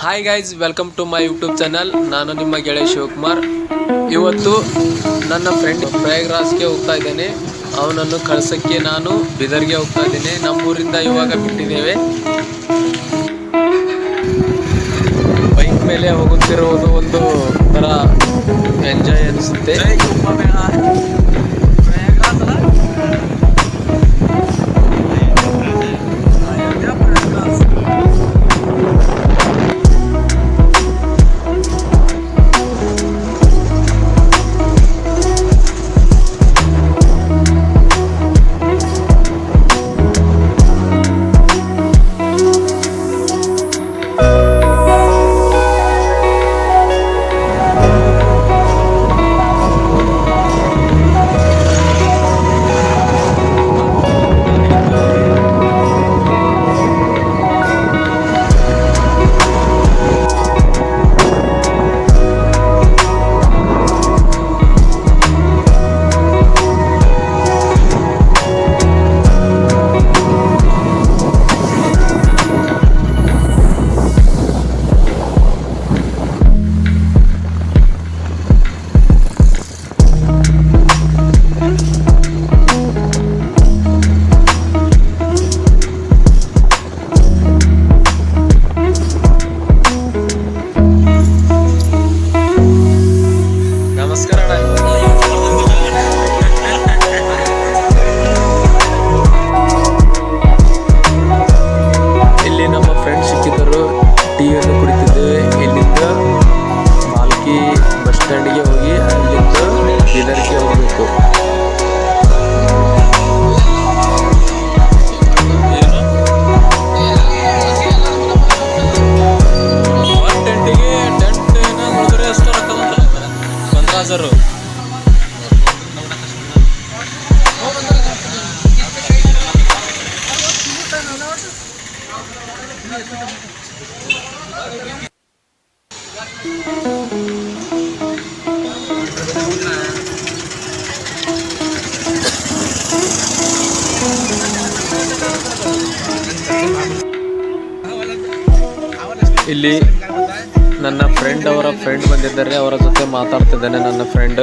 Hi guys, welcome to my YouTube channel. ನಾನು ನಿಮ್ಮ ಗೆಳೆಯ ಶಿವಕುಮಾರ್. ಇವತ್ತು ನನ್ನ ಫ್ರೆಂಡ್ ಪ್ರಯಾಗ್ರಾಜ್ಗೆ ಹೋಗ್ತಾ ಇದ್ದೇನೆ. ಅವನನ್ನು ಕಳ್ಸೋಕ್ಕೆ ನಾನು ಬೀದರ್ಗೆ ಹೋಗ್ತಾ ಇದ್ದೇನೆ. ನಮ್ಮೂರಿಂದ ಇವಾಗ ಬಿಟ್ಟಿದ್ದೇವೆ. ಬೈಕ್ ಮೇಲೆ ಹೋಗುತ್ತಿರುವುದು ಒಂದು ಥರ ಎಂಜಾಯ್ ಅನಿಸುತ್ತೆ. ಇಲ್ಲಿ ನಮ್ಮ ಫ್ರೆಂಡ್ಸ್ ಸಿಕ್ಕಿದ್ದರು. ಟೀಯನ್ನು ಕುಡಿತಿದ್ದೇವೆ. ಇಲ್ಲಿಂದ ಮಾಲ್ಕಿ ಬಸ್ ಸ್ಟ್ಯಾಂಡ್ಗೆ ಹೋಗಿ ಅಲ್ಲಿಂದ ಬೀದರ್ಗೆ ಹೋಗಬೇಕು. ಟೆಂಟಿಗೆ ಟೆಂಟ್ ನೋಡಿದ್ರೆ ಎಷ್ಟು ರೊಕ್ಕ? 15,000. ಇಲ್ಲಿ ನನ್ನ ಫ್ರೆಂಡ್ ಅವರ ಫ್ರೆಂಡ್ ಬಂದಿದ್ದಾರೆ. ಅವರ ಜೊತೆ ಮಾತಾಡ್ತಿದ್ದೇನೆ. ನನ್ನ ಫ್ರೆಂಡ್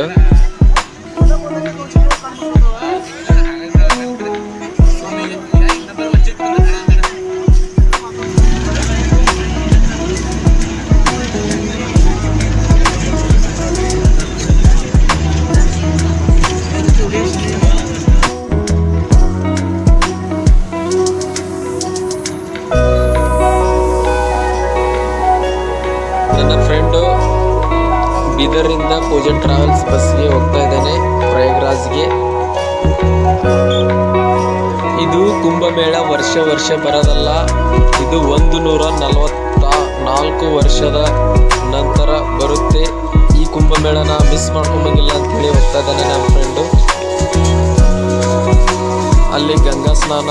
ಬೀದರ್ನಿಂದ ಪೂಜನ್ ಟ್ರಾವೆಲ್ಸ್ ಬಸ್ಗೆ ಹೋಗ್ತಾ ಇದ್ದೇನೆ ಪ್ರಯಾಗ್ರಾಜ್ಗೆ. ಇದು ಕುಂಭಮೇಳ ವರ್ಷ ಬರೋದಲ್ಲ. ಇದು 144 ವರ್ಷದ ನಂತರ ಬರುತ್ತೆ. ಈ ಕುಂಭಮೇಳನ ಮಿಸ್ ಮಾಡ್ಕೊಂಬಂಗಿಲ್ಲ ಅಂತೇಳಿ ಹೋಗ್ತಾ ಇದ್ದಾನೆ ನನ್ನ ಫ್ರೆಂಡು. ಅಲ್ಲಿ ಗಂಗಾ ಸ್ನಾನ